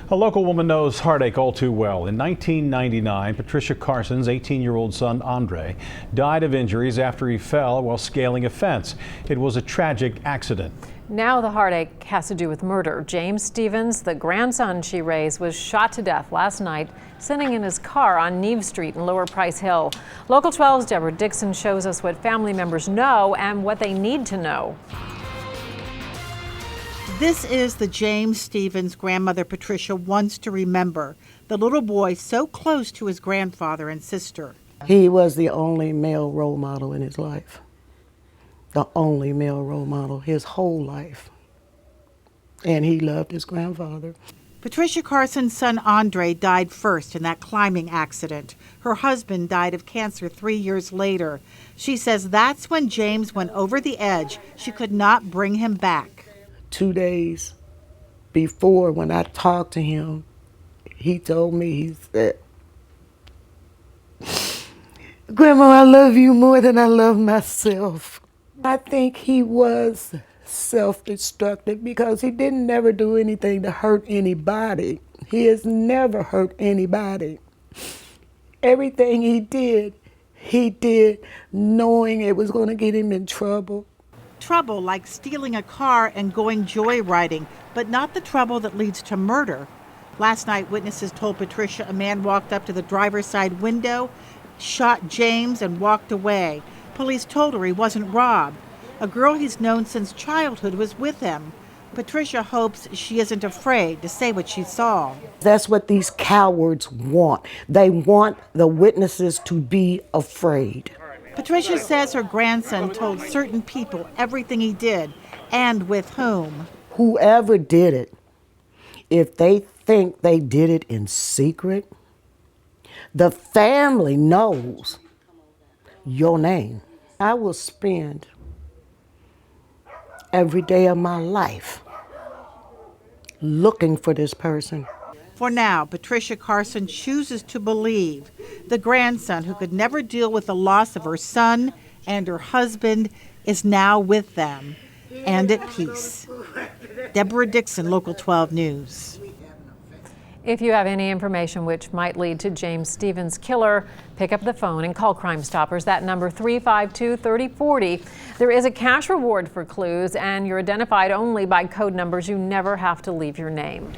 A local woman knows heartache all too well. In 1999, Patricia Carson's 18-year-old son, Andre, died of injuries after he fell while scaling a fence. It was a tragic accident. Now the heartache has to do with murder. James Stevens, the grandson she raised, was shot to death last night, sitting in his car on Neave Street in Lower Price Hill. Local 12's Deb Dixon shows us what family members know and what they need to know. This is the James Stevens grandmother Patricia wants to remember, the little boy so close to his grandfather and sister. He was the only male role model in his life. The only male role model his whole life. And he loved his grandfather. Patricia Carson's son Andre died first in that climbing accident. Her husband died of cancer 3 years later. She says that's when James went over the edge. She could not bring him back. 2 days before, when I talked to him, he told me, he said, "Grandma, I love you more than I love myself." I think he was self-destructing because he didn't never do anything to hurt anybody. He has never hurt anybody. Everything he did knowing it was going to get him in trouble. Trouble like stealing a car and going joyriding, but not the trouble that leads to murder. Last night, witnesses told Patricia a man walked up to the driver's side window, shot James, and walked away. Police told her he wasn't robbed. A girl he's known since childhood was with him. Patricia hopes she isn't afraid to say what she saw. That's what these cowards want. They want the witnesses to be afraid. Patricia says her grandson told certain people everything he did and with whom. Whoever did it, if they think they did it in secret, the family knows your name. I will spend every day of my life looking for this person. For now, Patricia Carson chooses to believe the grandson who could never deal with the loss of her son and her husband is now with them and at peace. Deb Dixon, Local 12 News. If you have any information which might lead to James Stevens' killer, pick up the phone and call Crime Stoppers. That number 352-3040. There is a cash reward for clues, and you're identified only by code numbers. You never have to leave your name.